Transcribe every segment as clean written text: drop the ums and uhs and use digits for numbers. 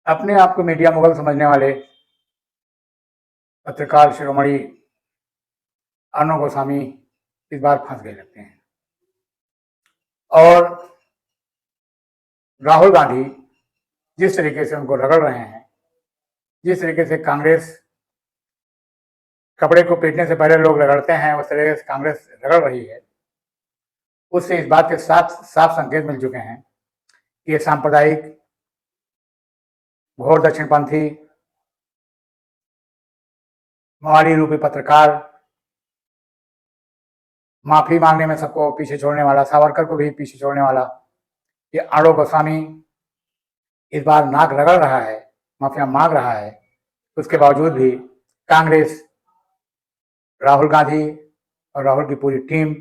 अपने आप को मीडिया मुगल समझने वाले पत्रकार शिरोमणि अर्णव गोस्वामी इस बार फंस गए लगते हैं। और राहुल गांधी जिस तरीके से उनको रगड़ रहे हैं, जिस तरीके से कांग्रेस कपड़े को पीटने से पहले लोग रगड़ते हैं, उस तरीके से कांग्रेस रगड़ रही है, उससे इस बात के साफ साफ संकेत मिल चुके हैं कि ये सांप्रदायिक घोर दक्षिणपंथी मवाली रूपी पत्रकार, माफी मांगने में सबको पीछे छोड़ने वाला, सावरकर को भी पीछे छोड़ने वाला, ये अर्णव गोस्वामी इस बार नाक रगड़ रहा है, माफिया मांग रहा है। उसके बावजूद भी कांग्रेस, राहुल गांधी और राहुल की पूरी टीम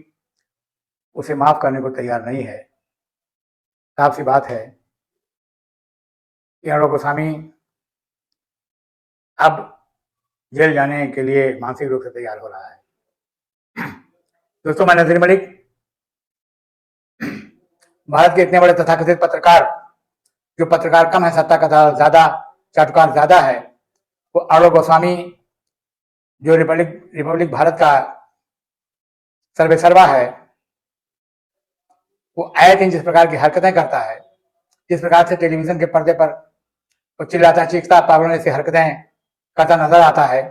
उसे माफ करने को तैयार नहीं है। साफ सी बात है कि अर्णव गोस्वामी अब जेल जाने के लिए मानसिक रूप से तैयार हो रहा है। दोस्तों, मैं नजीर मलिक, भारत के इतने बड़े तथाकथित पत्रकार, जो पत्रकार कम है सत्ता का ज्यादा, चाटुकार ज्यादा है, वो अर्णव गोस्वामी जो रिपब्लिक भारत का सर्वेसर्वा है, वो आए दिन जिस प्रकार की हरकतें करता है, जिस प्रकार से टेलीविजन के पर्दे पर वो चिल्लाता चीखता पागलों से हरकतें करता नजर आता है,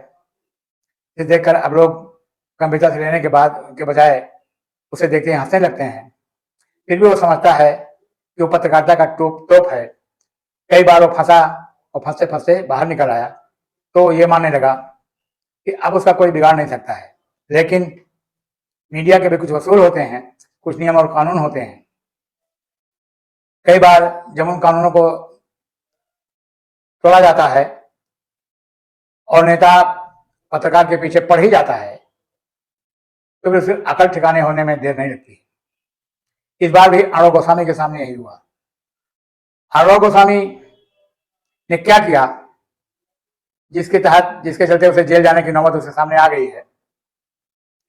जिसे देखकर अब लोग गंभीरता से लेने के बजाय उसे देखते हंसने लगते हैं। फिर भी वो समझता है कि वो पत्रकारिता का तोप है। कई बार वो फंसा और फंसते फंसते बाहर निकल आया, तो ये मानने लगा कि अब उसका कोई बिगाड़ नहीं सकता है। लेकिन मीडिया के भी कुछ उसूल होते हैं, कुछ नियम और कानून होते हैं। कई बार जब उन कानूनों को तोड़ा जाता है और नेता पत्रकार के पीछे पड़ ही जाता है, तो फिर उसे अकल ठिकाने होने में देर नहीं लगती। इस बार भी अर्णव गोस्वामी के सामने यही हुआ। अर्णव गोस्वामी ने क्या किया जिसके चलते उसे जेल जाने की नौबत उसके सामने आ गई है,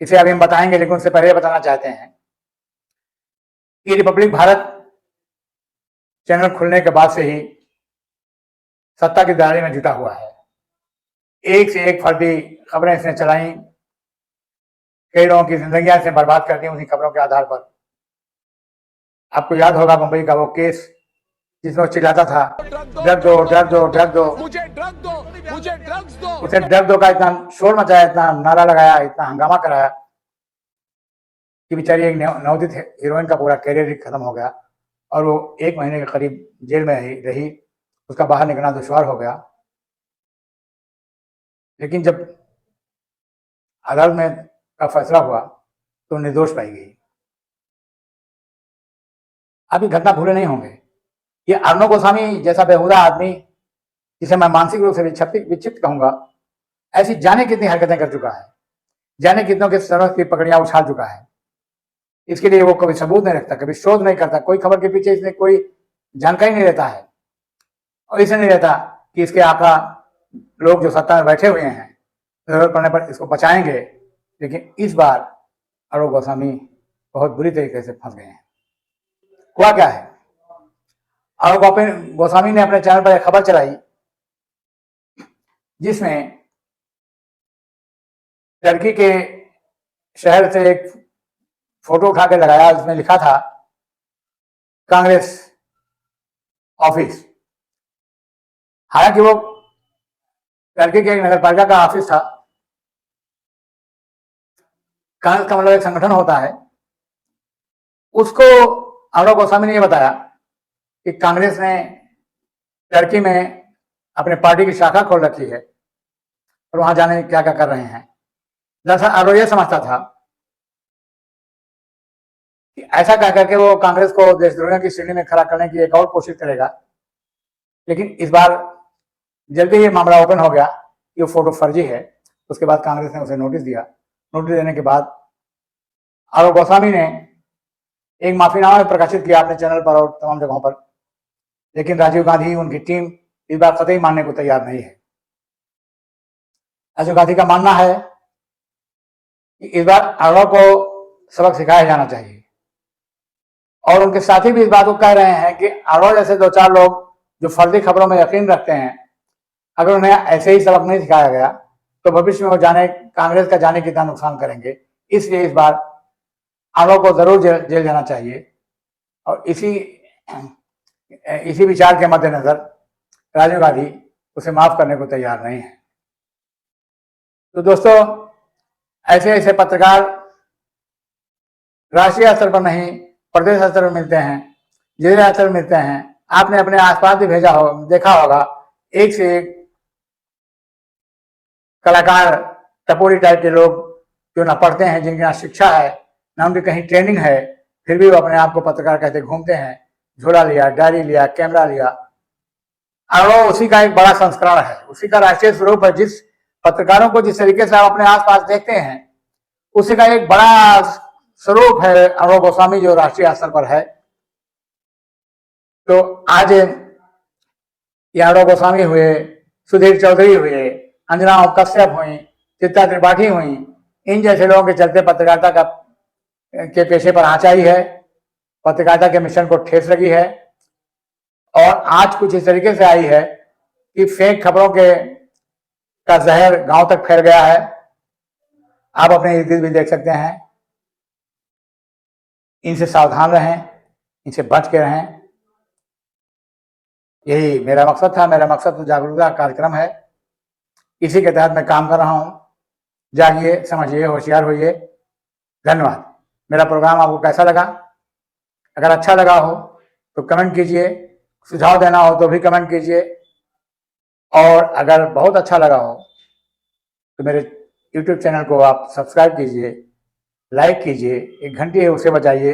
इसे अभी हम बताएंगे। लेकिन उससे पहले बताना चाहते हैं कि रिपब्लिक भारत चैनल खुलने के बाद से ही सत्ता की दायरे में जुटा हुआ है। एक से एक फर्जी खबरें इसने चलाई, कई लोगों की जिंदगियां इसने बर्बाद कर दी उन्हीं खबरों के आधार पर। आपको याद होगा मुंबई का वो केस जिसमें चिल्लाता था, ड्रग दो ड्रग दो ड्रग दो, मुझे ड्रग दो, मुझे ड्रग्स दो। उसे ड्रग दो का इतना शोर मचाया, इतना नारा लगाया, इतना हंगामा कराया कि बेचारी एक नवोदित हीरोइन का पूरा कैरियर ही खत्म हो गया और वो 1 महीने के करीब जेल में रही। उसका बाहर निकलना दुश्वार हो गया। लेकिन जब अदालत में का फैसला हुआ तो निर्दोष पाई गई। आप ये घटना भूले नहीं होंगे। ये अर्णव गोस्वामी जैसा बेहुदा आदमी, जिसे मैं मानसिक रूप से विक्षिप्त कहूंगा, ऐसी जाने कितनी हरकतें कर चुका है, जाने कितनों के सरहद की पकड़ियां उछाल चुका है। इसके लिए वो कभी सबूत नहीं रखता, कभी शोध नहीं करता, कोई खबर के पीछे इसने कोई जानकारी नहीं रहता है। और इसे नहीं रहता कि इसके आका लोग जो सत्ता में बैठे हुए हैं जरूरत पड़ने पर इसको बचाएंगे। लेकिन इस बार अर्णव गोस्वामी बहुत बुरी तरीके से फंस गए हैं। हुआ क्या है, अर्णव गोस्वामी ने अपने चैनल पर एक खबर चलाई जिसमें टर्की के शहर से एक फोटो उठा के लगाया, जिसमें लिखा था कांग्रेस ऑफिस। हालांकि वो टर्की के एक नगरपालिका का ऑफिस था। कांग्रेस का मतलब एक संगठन होता है। उसको अर्णव गोस्वामी ने यह बताया कि कांग्रेस ने टर्की में अपने पार्टी की शाखा खोल रखी है और वहां जाने क्या क्या कर रहे हैं। दरअसल अर्णव यह समझता था कि ऐसा कह करके वो कांग्रेस को देशद्रोहियों की श्रेणी में खड़ा करने की एक और कोशिश करेगा। लेकिन इस बार जल्दी ही मामला ओपन हो गया कि वो फोटो फर्जी है। उसके बाद कांग्रेस ने उसे नोटिस दिया। नोटिस देने के बाद अर्णव गोस्वामी ने एक माफीनामा प्रकाशित किया अपने चैनल पर और तमाम जगहों पर। लेकिन राजीव गांधी, उनकी टीम इस बार कतई मानने को तैयार नहीं है। राजीव गांधी का मानना है कि इस बार अर्णव को सबक सिखाया जाना चाहिए। और उनके साथी भी इस बात को कह रहे हैं कि अर्णव जैसे 2-4 लोग जो फर्जी खबरों में यकीन रखते हैं, अगर उन्हें ऐसे ही सबक नहीं सिखाया गया तो भविष्य में वो कांग्रेस का जाने कितना नुकसान करेंगे। इसलिए इस बार आरों को जरूर जेल जाना चाहिए। और इसी विचार के मद्देनजर राजीव गांधी उसे माफ करने को तैयार नहीं है। तो दोस्तों, ऐसे ऐसे पत्रकार राष्ट्रीय स्तर पर नहीं, प्रदेश स्तर पर मिलते हैं, जिला स्तर पर मिलते हैं। आपने अपने आसपास भी देखा होगा, एक से एक कलाकार, टपोरी टाइप के लोग जो ना पढ़ते हैं, जिनकी ना शिक्षा है, ना उनकी कहीं ट्रेनिंग है, फिर भी वो अपने आप को पत्रकार कहते घूमते हैं। झोला लिया, डायरी लिया, कैमरा लिया, और वो उसी का एक बड़ा संस्करण है, उसी का राष्ट्रीय स्वरूप है। जिस पत्रकारों को जिस तरीके से आप अपने आसपास देखते हैं, उसी का एक बड़ा स्वरूप है अर्णव गोस्वामी, जो राष्ट्रीय स्तर पर है। तो आज ये अर्णव गोस्वामी हुए, सुधीर चौधरी हुए, अंजना कश्यप हुई, चित्रा त्रिपाठी हुई, इन जैसे लोगों के चलते पत्रकारिता के पेशे पर आँच आई है, पत्रकारिता के मिशन को ठेस लगी है। और आज कुछ इस तरीके से आई है कि फेक खबरों का जहर गांव तक फैल गया है। आप अपने इर्द गिर्द भी देख सकते हैं। इनसे सावधान रहें, इनसे बच के रहें। यही मेरा मकसद था। मेरा मकसद तो जागरूकता कार्यक्रम है, इसी के तहत मैं काम कर रहा हूं। जागिए, समझिए, होशियार होइए। धन्यवाद। मेरा प्रोग्राम आपको कैसा लगा? अगर अच्छा लगा हो तो कमेंट कीजिए, सुझाव देना हो तो भी कमेंट कीजिए, और अगर बहुत अच्छा लगा हो तो मेरे YouTube चैनल को आप सब्सक्राइब कीजिए, लाइक कीजिए, एक घंटी है उसे बजाइए,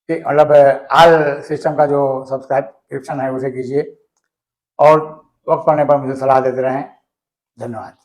मतलब आल सिस्टम का जो सब्सक्रिप्शन है उसे कीजिए, और वक्त पड़ने पर मुझे सलाह देते रहें। धन्यवाद।